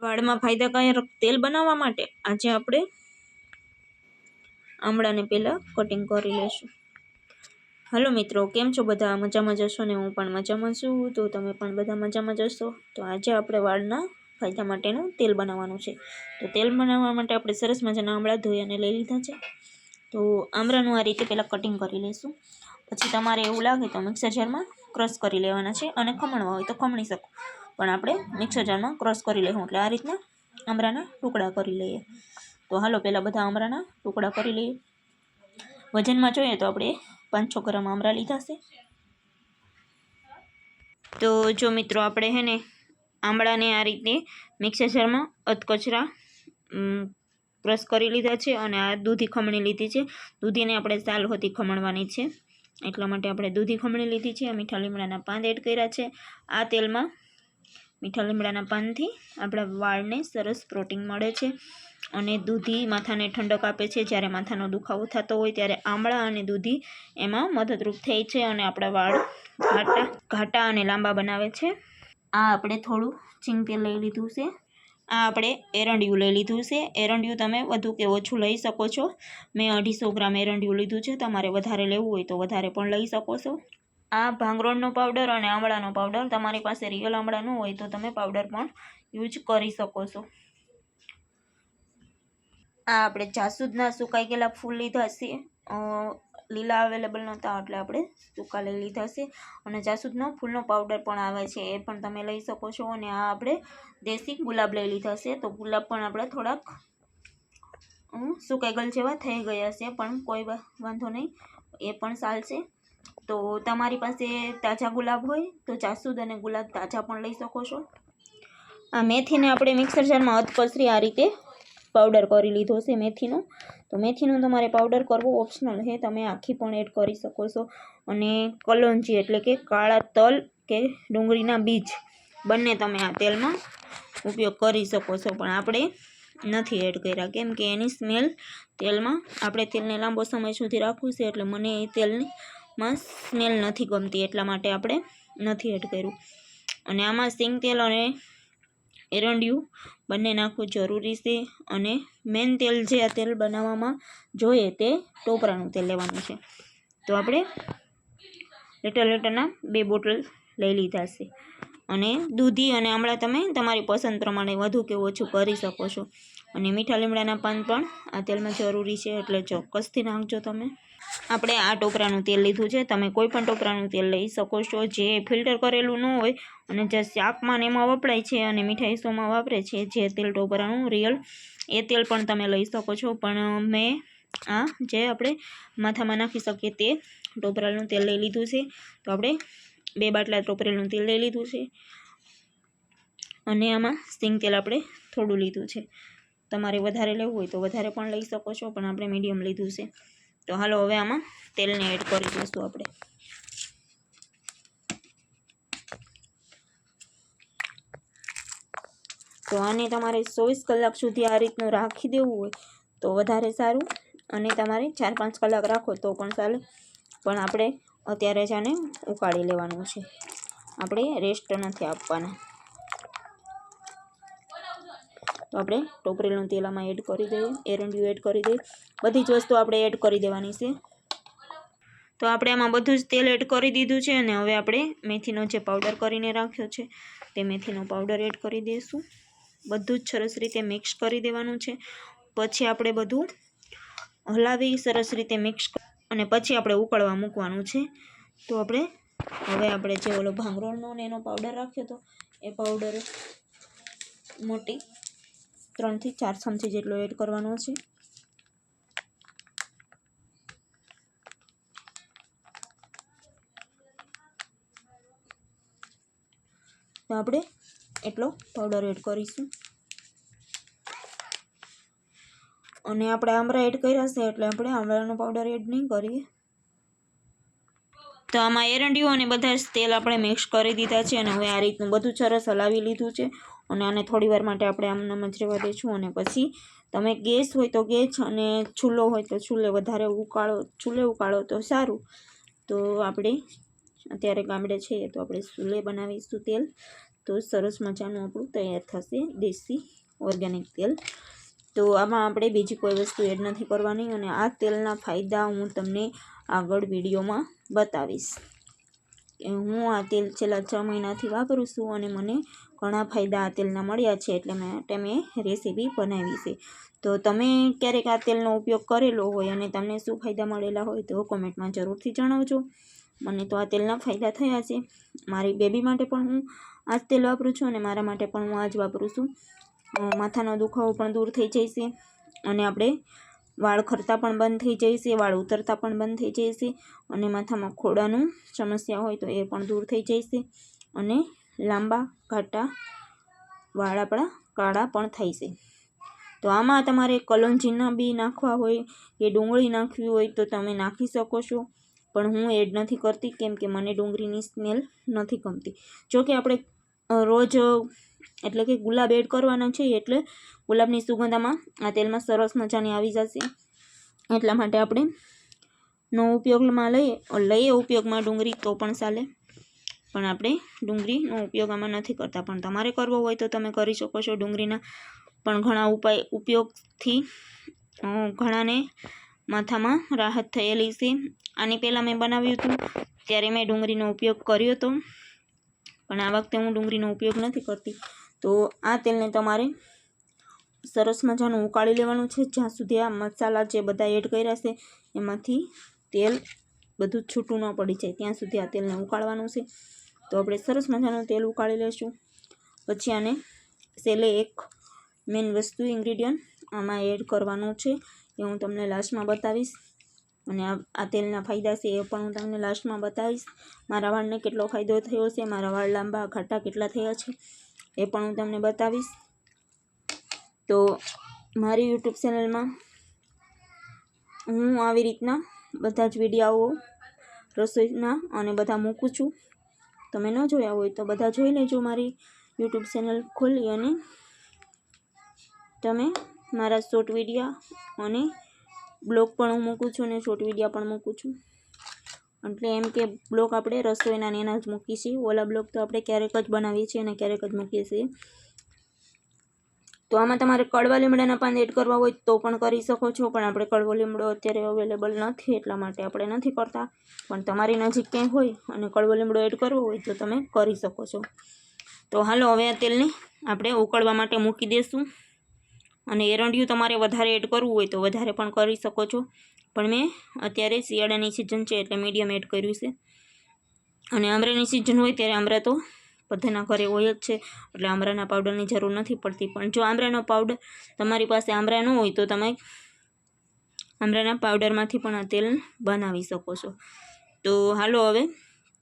વાળમાં ફાયદાકારક તેલ બનાવવા માટે આજે આપણે આમળાને પહેલાં કટિંગ કરી લઈશું। હાલો મિત્રો, કેમ છો બધા? મજામાં જશો ને? હું પણ મજામાં છું, તો તમે પણ બધા મજામાં જશો। તો આજે આપણે વાળના ફાયદા માટેનું તેલ બનાવવાનું છે। તો તેલ બનાવવા માટે આપણે સરસ મજાના આમળા ધોઈ અને લઈ લીધા છે। તો આમળાનું આ રીતે પહેલાં કટિંગ કરી લઈશું। પછી તમારે એવું લાગે તો મિક્સર જારમાં ક્રશ કરી લેવાના છે, અને ખમણવા હોય તો ખમણી શકો, પણ આપણે મિક્સર જારમાં ક્રશ કરી લઈશું। એટલે આ રીતના આમળાના ટુકડા કરી લઈએ। તો હાલો પહેલાં બધા આમળાના ટુકડા કરી લઈએ। વજનમાં જોઈએ તો આપણે 5-6 ગ્રામ આમળા લીધા છે। તો જો મિત્રો, આપણે હે ને આમળાને આ રીતે મિક્સર જારમાં અધકચરા ક્રશ કરી લીધા છે, અને આ દૂધી ખમણી લીધી છે। દૂધીને આપણે સાલ હોતી ખમણવાની છે, એટલા માટે આપણે દૂધી ખમણી લીધી છે। મીઠા લીમડાના પાન એડ કર્યા છે। આ તેલમાં મીઠા લીમડાના પાનથી આપણા વાળને સરસ પ્રોટીન મળે છે, અને દૂધી માથાને ઠંડક આપે છે। જ્યારે માથાનો દુખાવો થતો હોય ત્યારે આમળા અને દૂધી એમાં મદદરૂપ થાય છે, અને આપણા વાળ ઘાટા અને લાંબા બનાવે છે। આ આપણે થોડું ચીંગ તેલ લઈ લીધું છે। આ આપણે એરંડિયું લઈ લીધું છે। એરંડિયું તમે વધુ કે ઓછું લઈ શકો છો। મેં 250 ગ્રામ એરંડિયું લીધું છે, તમારે વધારે લેવું હોય તો વધારે પણ લઈ શકો છો। આ ભાંગરોળનો પાવડર અને આમળાનો પાવડર, તમારી પાસે રિયલ આમળા ન હોય તો તમે પાવડર પણ યુઝ કરી શકો છો। આ આપણે જાસૂદના સુકાઈ ગયેલા ફૂલ લીધા છે। લીલા અવેલેબલ નહોતા એટલે આપણે સૂકા લઈ લીધા છે, અને જાસૂદનો ફૂલનો પાવડર પણ આવે છે, એ પણ તમે લઈ શકો છો। અને આ આપણે દેશી ગુલાબ લઈ લીધા છે। તો ગુલાબ પણ આપણે થોડાક સુકાઈ ગયેલ જેવા થઈ ગયા છે, પણ કોઈ વાંધો નહીં, એ પણ ચાલશે। તો તમારી પાસે તાજા ગુલાબ હોય તો જાસૂદ અને ગુલાબ તાજા પણ લઈ શકો છો। આ મેથીને આપણે મિક્સર જારમાં અધકચરી આ રીતે પાવડર કરી લીધો છે મેથીનો। તો મેથીનો તમારે પાવડર કરવો ઓપ્શનલ છે, તમે આખી પણ એડ કરી શકો છો। અને કલોંજી એટલે કે કાળા તલ કે ડુંગળીના બીજ બંને તમે આ તેલમાં ઉપયોગ કરી શકો છો, પણ આપણે નથી એડ કર્યા, કેમ કે એની સ્મેલ તેલમાં, આપણે તેલને લાંબો સમય સુધી રાખવું છે, એટલે મને એ તેલમાં સ્મેલ નથી ગમતી, એટલા માટે આપણે નથી એડ કર્યું। અને આમાં સિંગ તેલ અને એરંડિયું બંને નાખવું જરૂરી છે। અને મેન તેલ જે આ તેલ બનાવવામાં જોઈએ તે ટોપરાનું તેલ લેવાનું છે। તો આપણે લીટરના 2 બોટલ લઈ લીધા છે। અને દૂધી અને આમળા તમે તમારી પસંદ પ્રમાણે વધુ કે ઓછું કરી શકો છો। અને મીઠા લીમડાના પાન પણ આ તેલમાં જરૂરી છે, એટલે ચોક્કસથી નાખજો તમે। આપણે આ ટોપરાનું તેલ લીધું છે, તમે કોઈ પણ ટોપરાનું તેલ લઈ શકો છો, જે ફિલ્ટર કરેલું ન હોય અને જે શાકમાં એમાં વપરાય છે અને મીઠાઈઓમાં વાપરે છે જે તેલ ટોપરાનું રિયલ, એ તેલ પણ તમે લઈ શકો છો। પણ મેં આ જે આપણે માથામાં નાખી શકીએ તે ટોપરાનું તેલ લઈ લીધું છે। તો આપણે 2 બાટલા ટોપરાનું તેલ લઈ લીધું છે, અને આમાં સિંગ તેલ આપણે થોડું લીધું છે। તમારે વધારે લેવું હોય તો વધારે પણ લઈ શકો છો, પણ આપણે મીડિયમ લીધું છે। તો હાલો હવે આમાં તેલને એડ કરી દઈશું આપણે। તો આને તમારે 24 કલાક સુધી આ રીતનું રાખી દેવું હોય તો વધારે સારું, અને તમારે 4-5 કલાક રાખો તો પણ ચાલે, પણ આપણે અત્યારે જ આને ઉકાળી લેવાનું છે, આપણે રેસ્ટ નથી આપવાના। તો આપણે ટોપરેલનું તેલ આમાં એડ કરી દઈએ, એરંડિયું એડ કરી દઈએ, બધી જ વસ્તુ આપણે એડ કરી દેવાની છે। તો આપણે આમાં બધું જ તેલ એડ કરી દીધું છે, અને હવે આપણે મેથીનો જે પાવડર કરીને રાખ્યો છે તે મેથીનો પાવડર એડ કરી દઈશું। બધું જ સરસ રીતે મિક્સ કરી દેવાનું છે। પછી આપણે બધું હલાવી સરસ રીતે મિક્સ, અને પછી આપણે ઉકળવા મૂકવાનું છે। તો આપણે હવે આપણે જે ઓલો ભાંગરોળનો ને એનો પાવડર રાખ્યો હતો એ પાવડર મોટી 3 થી 4 ચમચી જેટલો એડ કરવાનો છે। તો આપણે એટલો પાવડર એડ કરીશું, અને આપણે આમળા એડ કર્યા છે એટલે આપણે આમળાનો પાવડર એડ નહીં કરીએ। તો આમાં એરંડિયું અને બધા જ તેલ આપણે મિક્સ કરી દીધા છે, અને હવે આ રીતનું બધું સરસ હલાવી લીધું છે, અને આને થોડી વાર માટે આપણે આમ જ રહેવા દઈશું। અને પછી તમે ગેસ હોય તો ગેસ, અને ચૂલો હોય તો ચૂલે વધારે ઉકાળો તો સારું। તો આપણે અત્યારે ગામડે છીએ તો આપણે ચૂલે બનાવીશું તેલ, તો સરસ મજાનું આપણું તૈયાર થશે દેશી ઓર્ગેનિક તેલ. તો આમાં આપણે બીજી કોઈ વસ્તુ એડ નથી કરવાની અને આ તેલના ફાયદા હું તમને આગળ વિડીયોમાં બતાવીશ. હું આ તેલ છેલ્લા 6 મહિનાથી વાપરું છું અને મને ઘણા ફાયદા આ તેલના મળ્યા છે, એટલે મેં રેસીપી બનાવી છે. તો તમે ક્યારેક આ તેલનો ઉપયોગ કરેલો હોય અને તમને શું ફાયદા મળેલા હોય તો કોમેન્ટમાં જરૂરથી જણાવજો. મને તો આ તેલના ફાયદા થયા છે. મારી બેબી માટે પણ હું આ જ તેલ વાપરું છું અને મારા માટે પણ હું આ જ વાપરું છું. માથાનો દુખાવો પણ દૂર થઈ જાય છે અને આપણે વાળ ખરતા પણ બંધ થઈ જાય છે, વાળ ઉતરતા પણ બંધ થઈ જાય છે અને માથામાં ખોડાનું સમસ્યા હોય તો એ પણ દૂર થઈ જાય છે અને લાંબા ઘાટા વાળ આપણા કાળા પણ થાય છે. તો આમાં તમારે કલોંજીના બી નાખવા હોય કે ડુંગળી નાખવી હોય તો તમે નાખી શકો છો, પણ હું એડ નથી કરતી કેમ કે મને ડુંગળીની સ્મેલ નથી ગમતી. જોકે આપણે રોજ એટલે કે ગુલાબ એડ કરવાના છે, એટલે ગુલાબની સુગંધ આમાં આ તેલમાં સરસ મજાની આવી જશે. એટલા માટે આપણે નો ઉપયોગમાં લઈએ ઉપયોગમાં ડુંગળી તો પણ ચાલે, પણ આપણે ડુંગળીનો ઉપયોગ આમાં નથી કરતા. પણ તમારે કરવો હોય તો તમે કરી શકો છો. ડુંગળીના પણ ઘણા ઉપયોગથી ઘણાને માથામાં રાહત થયેલી છે. આની પહેલાં મેં બનાવ્યું હતું ત્યારે મેં ડુંગળીનો ઉપયોગ કર્યો હતો, પણ આ વખતે હું ડુંગળીનો ઉપયોગ નથી કરતી. તો આ તેલને તમારે સરસ મજાનું ઉકાળી લેવાનું છે, જ્યાં સુધી આ મસાલા જે બધા એડ કર્યા છે એમાંથી તેલ બધું છૂટું ન પડી જાય ત્યાં સુધી આ તેલને ઉકાળવાનું છે. તો આપણે સરસ મજાનું તેલ ઉકાળી લઈશું. પછી આને છેલ્લે એક મેઇન વસ્તુ ઇન્ગ્રીડિયન્ટ આમાં એડ કરવાનું છે, એ હું તમને લાસ્ટમાં બતાવીશ. અને આ તેલના ફાયદા છે એ પણ હું તમને લાસ્ટમાં બતાવીશ. મારા વાળને કેટલો ફાયદો થયો છે, મારા વાળ લાંબા ઘાટા કેટલા થયા છે એ પણ હું તમને બતાવીશ. તો મારી યુટ્યુબ ચેનલમાં હું આવી રીતના બધા જ વિડીયાઓ રસોઈના અને બધા મૂકું છું. તમે ન જોયા હોય તો બધા જોઈ લેજો. મારી યુટ્યુબ ચેનલ ખોલી અને તમે મારા શોર્ટ વિડીયા અને બ્લોગ પણ હું મૂકું છું અને શોર્ટ વિડીયા પણ મૂકું છું. એટલે એમ કે બ્લોગ આપણે રસોઈના એના જ મૂકીએ છીએ. ઓલા બ્લોગ તો આપણે ક્યારેક જ બનાવીએ છીએ અને ક્યારેક જ મૂકીએ છીએ. તો આમાં તમારે કડવા લીમડાના પાન એડ કરવા હોય તો પણ કરી શકો છો, પણ આપણે કડવો લીમડો અત્યારે અવેલેબલ નથી એટલા માટે આપણે નથી કરતા. પણ તમારી નજીક ક્યાંય હોય અને કડવો લીમડો એડ કરવો હોય તો તમે કરી શકો છો. તો હાલો હવે આ તેલને આપણે ઉકળવા માટે મૂકી દઈશું. અને એરંડિયું તમારે વધારે એડ કરવું હોય તો વધારે પણ કરી શકો છો, પણ મેં અત્યારે શિયાળાની સિઝન છે એટલે મીડિયમ એડ કર્યું છે. અને આમળાની સિઝન હોય ત્યારે આમળા તો બધાના ઘરે હોય જ છે, એટલે આમળાના પાવડરની જરૂર નથી પડતી. પણ જો આમળાનો પાવડર તમારી પાસે આમળા ન હોય તો તમે આમળાના પાવડરમાંથી પણ આ તેલ બનાવી શકો છો. તો હાલો હવે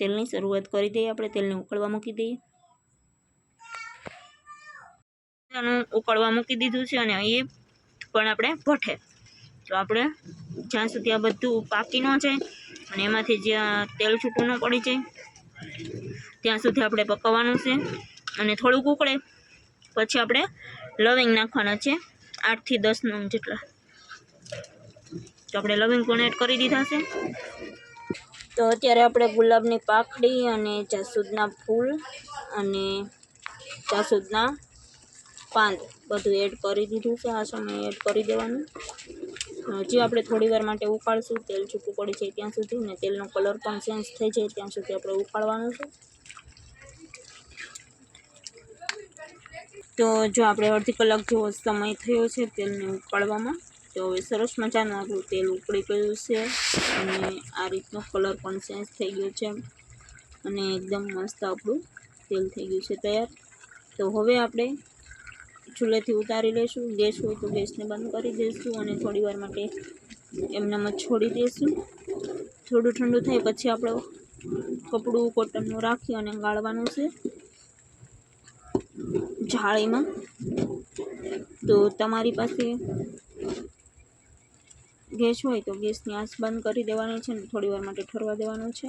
તેલની શરૂઆત કરી દઈએ. આપણે તેલને ઉકળવા મૂકી દઈએ. ઉકળવા મૂકી દીધું છે અને એ પણ આપણે ભઠે. તો આપણે જ્યાં સુધી આ બધું પાકી ન જાય અને એમાંથી જ્યાં તેલ છૂટું ન પડી જાય ત્યાં સુધી આપણે પકવવાનું છે. અને થોડુંક ઉકળે પછી આપણે લવિંગ નાખવાના છે, 8 થી 10 નંગ જેટલા. તો આપણે લવિંગ પણ એડ કરી દીધા છે. તો અત્યારે આપણે ગુલાબની પાંખડી અને જાસૂદના ફૂલ અને જાસૂદના પાન બધું એડ કરી દીધું છે. આ સમયે એડ કરી દેવાનું. હજી આપણે થોડી વાર માટે ઉકાળશું, તેલ છૂટું પડી જાય ત્યાં સુધી, ને તેલનો કલર પણ ચેન્જ થઈ જાય ત્યાં સુધી આપણે ઉકાળવાનું છે. તો જો આપણે અડધી કલાક જેવો સમય થયો છે તેલને ઉકાળવામાં. તો હવે સરસ મજાનું આપણું તેલ ઉકળી ગયું છે અને આ રીતનો કલર પણ ચેન્જ થઈ ગયો છે અને એકદમ મસ્ત આપણું તેલ થઈ ગયું છે તૈયાર. તો હવે આપણે ચૂલેથી ઉતારી લઈશું. ગેસ હોય તો ગેસને બંધ કરી દઈશું અને થોડી વાર માટે એમનામ જ છોડી દઈશું. થોડું ઠંડુ થાય પછી આપણે કપડું કોટનનું રાખી અને ગાળવાનું છે જાળીમાં. તો તમારી પાસે ગેસ હોય તો ગેસની આંચ બંધ કરી દેવાની છે ને થોડી વાર માટે ઠરવા દેવાનું છે.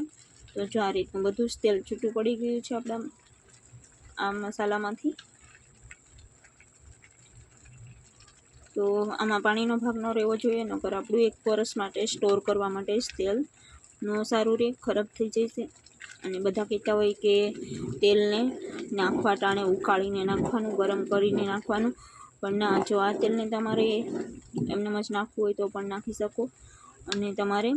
તો જો આ રીતનું બધું જ તેલ છૂટું પડી ગયું છે આપણા આ મસાલામાંથી. તો આમાં પાણીનો ભાગ ન રહેવો જોઈએ, નકર આપણું 1 વર્ષ માટે સ્ટોર કરવા માટે જ તેલ ન સારું રહે, ખરાબ થઈ જાય છે. અને બધા કહેતા હોય કે તેલને નાખવા ટાણે ઉકાળીને નાખવાનું, ગરમ કરીને નાખવાનું, પણ ના, જો આ તેલને તમારે એમને જ નાખવું હોય તો પણ નાખી શકો. અને તમારે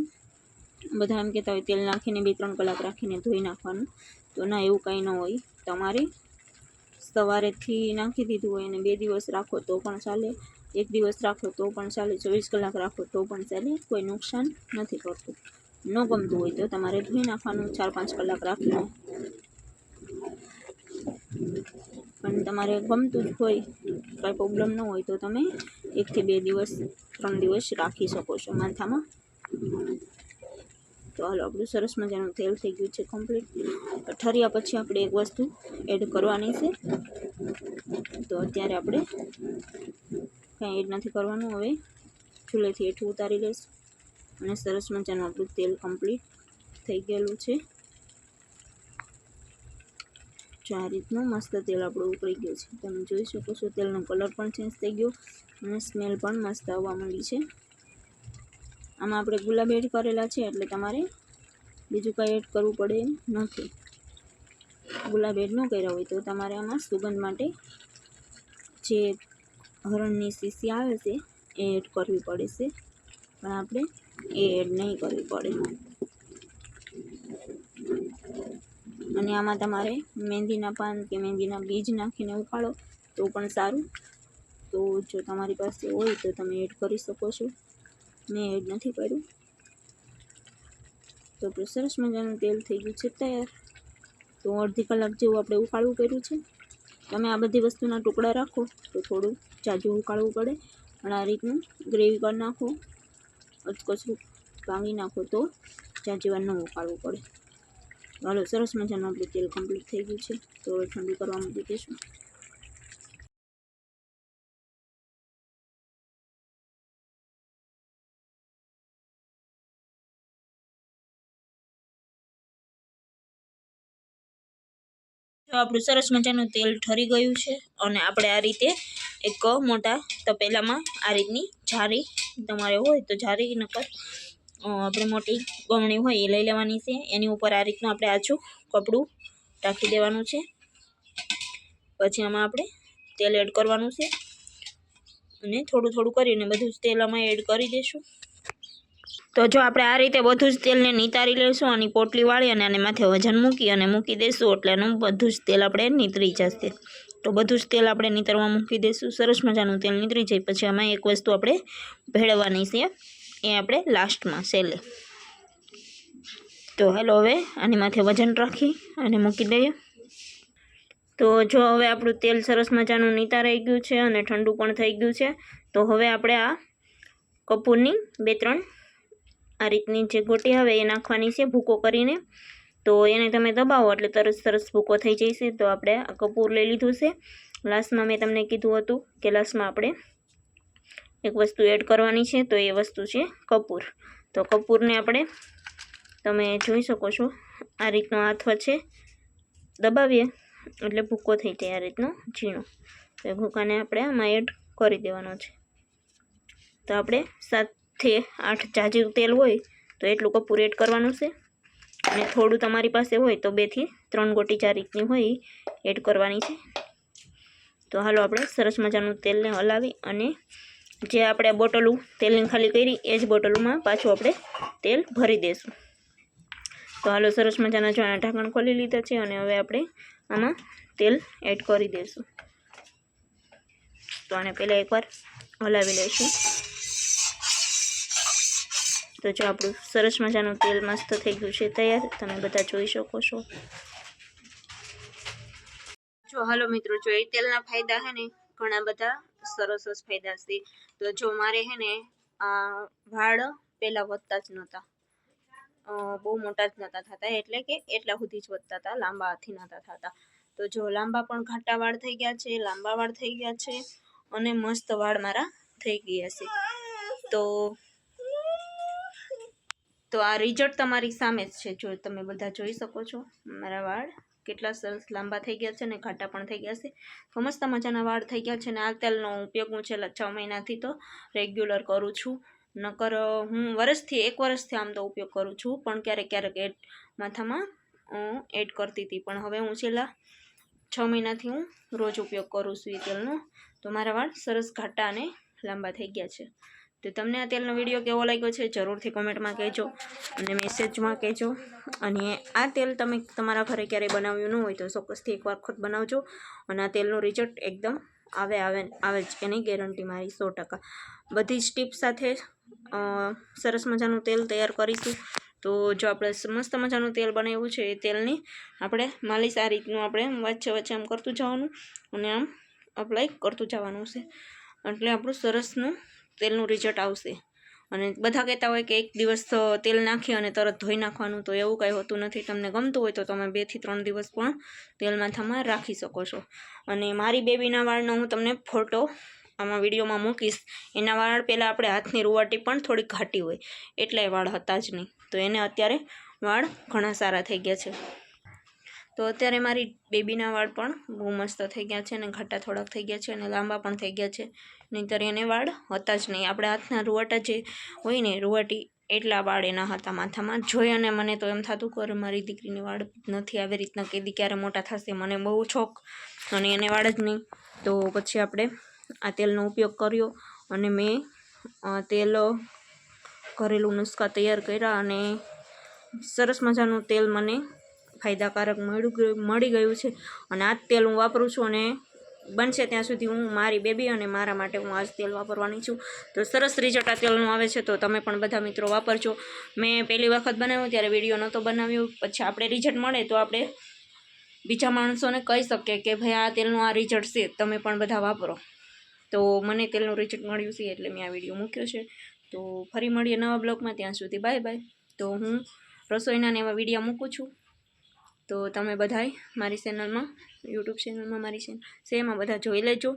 બધા એમ કહેતા હોય તેલ નાખીને 2-3 કલાક રાખીને ધોઈ નાખવાનું, તો ના, એવું કંઈ ન હોય. તમારે સવારેથી નાખી દીધું હોય અને 2 દિવસ રાખો તો પણ ચાલે, 1 દિવસ રાખો તો પણ ચાલે, 24 કલાક રાખો તો પણ ચાલે, કોઈ નુકસાન નથી કરતું. ન ગમતું હોય તો તમારે ધોઈ નાખવાનું 4-5 કલાક રાખીને. પણ તમારે ગમતું જ હોય, કાંઈ પ્રોબ્લેમ ન હોય તો તમે 1 થી 2 દિવસ 3 દિવસ રાખી શકો છો માથામાં. તો હાલો, આપણું સરસ મજાનું તેલ થઈ ગયું છે કમ્પ્લીટ. ઠર્યા પછી આપણે એક વસ્તુ એડ કરવાની છે, તો અત્યારે આપણે કાંઈ એડ નથી કરવાનું. હવે ચૂલેથી હેઠું ઉતારી લઈશું અને સરસ મજાનું આપણું તેલ કમ્પ્લીટ થઈ ગયેલું છે. જો આ રીતનું મસ્ત તેલ આપણું ઉકળી ગયું છે, તમે જોઈ શકો છો. તેલનો કલર પણ ચેન્જ થઈ ગયો અને સ્મેલ પણ મસ્ત આવવા માંડી છે. આમાં આપણે ગુલાબ એડ કરેલા છે એટલે તમારે બીજું કાંઈ એડ કરવું પડે એમ નથી. ગુલાબ એડ ન કર્યા હોય તો તમારે આમાં સુગંધ માટે જે હરણની શીશી આવે છે એ એડ કરવી પડે છે, પણ આપણે એ એડ નહીં કરવી પડે. અને આમાં તમારે મહેંદીના પાન કે મહેંદીના બીજ નાખીને ઉકાળો તો પણ સારું. તો જો તમારી પાસે હોય તો તમે એડ કરી શકો છો. મેં એડ નથી કર્યું. તો આપણું સરસ મજાનું તેલ થઈ ગયું છે તૈયાર. તો અડધી કલાક જેવું આપણે ઉકાળવું કર્યું છે. તમે આ બધી વસ્તુના ટુકડા રાખો તો થોડું જાજુ ઉકાળવું પડે, પણ આ રીતનું ગ્રેવી કરી નાખો, અચકચરું ભાંગી નાખો તો જાજી વાર ન ઉકાળવું પડે. હાલો, સરસ મજાનું આપણું તેલ કમ્પ્લીટ થઈ ગયું છે. તો હવે ઠંડુ કરવા મૂકી દઈશું. તો આપણું સરસ મજાનું તેલ ઠરી ગયું છે અને આપણે આ રીતે એક મોટા તપેલામાં આ રીતની જારી, તમારે હોય તો જારી, નકર આપણે મોટી ગમણી હોય એ લઈ લેવાની છે. એની ઉપર આ રીતનું આપણે આછું કપડું રાખી દેવાનું છે. પછી આમાં આપણે તેલ એડ કરવાનું છે અને થોડું થોડું કરીને બધું જ તેલ આમાં એડ કરી દઈશું. તો જો આપણે આ રીતે બધું જ તેલને નિતારી લઈશું અને પોટલી વાળી અને આને માથે વજન મૂકી દઈશું એટલે એનું બધું જ તેલ આપણે નીતરી જશે. તો બધું જ તેલ આપણે નીતરવા મૂકી દઈશું. સરસ મજાનું તેલ નીતરી જાય પછી આમાં એક વસ્તુ આપણે ભેળવવાની છે, એ આપણે લાસ્ટમાં છેલ્લે. તો હાલો, હવે આની માથે વજન રાખી અને મૂકી દઈએ. તો જો હવે આપણું તેલ સરસ મજાનું નીતારાઈ ગયું છે અને ઠંડુ પણ થઈ ગયું છે. તો હવે આપણે આ કપૂરની 2-3 આ રીતની જે ગોટી આવે એ નાખવાની છે ભૂકો કરીને. તો એને તમે દબાવો એટલે તરત સરસ ભૂકો થઈ જશે. તો આપણે આ કપૂર લઈ લીધું છે. લાસ્ટમાં મેં તમને કીધું હતું કે લાસ્ટમાં આપણે એક વસ્તુ એડ કરવાની છે, તો એ વસ્તુ છે કપૂર. તો કપૂરને આપણે તમે જોઈ શકો છો આ રીતનો હાથ વચ્ચે દબાવીએ એટલે ભૂકો થઈ જાય આ રીતનો ઝીણો. તો એ ભૂકાને આપણે આમાં એડ કરી દેવાનો છે. તો આપણે 7 થી 8 જાજુ તેલ હોય તો એટલું કપૂર એડ કરવાનું છે. અને થોડું તમારી પાસે હોય તો 2 થી 3 ગોટી આ રીતની હોય એડ કરવાની છે. તો હાલો, આપણે સરસ મજાનું તેલને હલાવી અને જે આપણે બોટલું તેલની ખાલી કરી એ જ બોટલોમાં પાછું આપણે તેલ ભરી દઈશું. તો હાલો, સરસ મજાના જો ઢાંકણ ખોલી લીધા છે અને હવે આપણે આમાં તેલ એડ કરી દઈશું. તો આને પહેલાં એકવાર હલાવી લઈશું. તો જો આપણું સરસ મજાનું તેલ મસ્ત થઈ ગયું છે તૈયાર, તમે બધા જોઈ શકો છો. જો હાલો મિત્રો, જો એ તેલના ફાયદા હે ને ઘણા બધા સરસ જ ફાયદા છે. તો જો મારે હે ને આ વાળ પહેલાં વધતા જ નહોતા, બહુ મોટા જ નહોતા થતા, એટલે કે એટલા સુધી જ વધતા હતા, લાંબા હાથી નહોતા થતા. તો જો લાંબા પણ ઘાટા વાળ થઈ ગયા છે, લાંબા વાળ થઈ ગયા છે અને મસ્ત વાળ મારા થઈ ગયા છે. તો આ રિઝલ્ટ તમારી સામે જ છે. જો તમે બધા જોઈ શકો છો મારા વાળ કેટલા સરસ લાંબા થઈ ગયા છે અને ઘાટા પણ થઈ ગયા છે. તો મસ્ત મજાના વાળ થઈ ગયા છે. અને આ તેલનો ઉપયોગ હું છેલ્લા 6 મહિનાથી તો રેગ્યુલર કરું છું. નકર હું 1 વર્ષથી આમ તો ઉપયોગ કરું છું, પણ ક્યારેક ક્યારેક માથામાં એડ કરતી હતી, પણ હવે હું છેલ્લા 6 મહિનાથી હું રોજ ઉપયોગ કરું છું એ તેલનો. તો મારા વાળ સરસ ઘાટા અને લાંબા થઈ ગયા છે. તો તમને આ તેલનો વિડીયો કેવો લાગ્યો છે જરૂરથી કોમેન્ટમાં કહેજો અને મેસેજમાં કહેજો. અને આ તેલ તમે તમારા ઘરે ક્યારેય બનાવ્યું ન હોય તો ચોક્કસથી એકવાર વખત બનાવજો. અને આ તેલનું રિઝલ્ટ એકદમ આવે જ એની ગેરંટી મારી 100%. બધી જ ટીપ્સ સાથે સરસ મજાનું તેલ તૈયાર કરીશું. તો જો આપણે મસ્ત મજાનું તેલ બનાવ્યું છે એ તેલની આપણે માલિશ આ રીતનું આપણે વચ્ચે વચ્ચે આમ કરતું જવાનું અને આમ અપ્લાય કરતું જવાનું છે, એટલે આપણું સરસનું તેલનું રિઝલ્ટ આવશે. અને બધા કહેતા હોય કે 1 દિવસ તેલ નાખી અને તરત ધોઈ નાખવાનું, તો એવું કંઈ હોતું નથી. તમને ગમતું હોય તો તમે 2 થી 3 દિવસ પણ તેલ માથામાં રાખી શકો છો. અને મારી બેબીના વાળનો હું તમને ફોટો આમાં વિડીયોમાં મૂકીશ. એના વાળ પહેલાં આપણે હાથની રૂવાટી પણ થોડી ઘાટી હોય, એટલાય વાળ હતા જ નહીં. તો એને અત્યારે વાળ ઘણા સારા થઈ ગયા છે. તો અત્યારે મારી બેબીના વાળ પણ બહુ મસ્ત થઈ ગયા છે અને ઘાટા થોડાક થઈ ગયા છે અને લાંબા પણ થઈ ગયા છે. નહીંતર એને વાળ હતા જ નહીં. આપણે હાથના રૂવાટા જે હોય ને રૂવાટી એટલા વાળ એના હતા માથામાં. જોઈ અને મને તો એમ થતું કે મારી દીકરીને વાળ નથી, આવી રીતના કેદી ક્યારે મોટા થશે. મને બહુ શોખ અને એને વાળ જ નહીં. તો પછી આપણે આ તેલનો ઉપયોગ કર્યો અને મેં તેલ ઘરેલું નુસ્ખા તૈયાર કર્યા અને સરસ મજાનું તેલ મને ફાયદાકારક મળી ગયું છે. અને આ જ તેલ હું વાપરું છું અને બનશે ત્યાં સુધી હું મારી બેબી અને મારા માટે હું આ જ તેલ વાપરવાની છું. તો સરસ રિઝલ્ટ આ તેલનું આવે છે, તો તમે પણ બધા મિત્રો વાપરજો. મેં પહેલી વખત બનાવ્યું ત્યારે વિડીયો નહોતો બનાવ્યો, પછી આપણે રિઝલ્ટ મળે તો આપણે બીજા માણસોને કહી શકીએ કે ભાઈ આ તેલનું આ રિઝલ્ટ છે, તમે પણ બધા વાપરો. તો મને તેલનું રિઝલ્ટ મળ્યું છે એટલે મેં આ વિડીયો મૂક્યો છે. તો ફરી મળીએ નવા બ્લોગમાં, ત્યાં સુધી બાય બાય. તો હું રસોઈના ને એવા વિડીયો મૂકું છું, તો તમે બધાય મારી ચેનલમાં યુટ્યુબ ચેનલમાં મારી છે એમાં બધા જોઈ લેજો.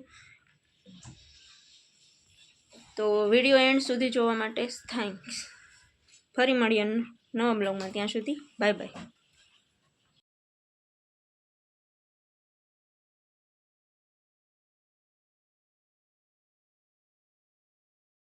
તો વિડીયો એન્ડ સુધી જોવા માટે થેન્ક્સ. ફરી મળીએ નવા બ્લોગમાં, ત્યાં સુધી બાય બાય.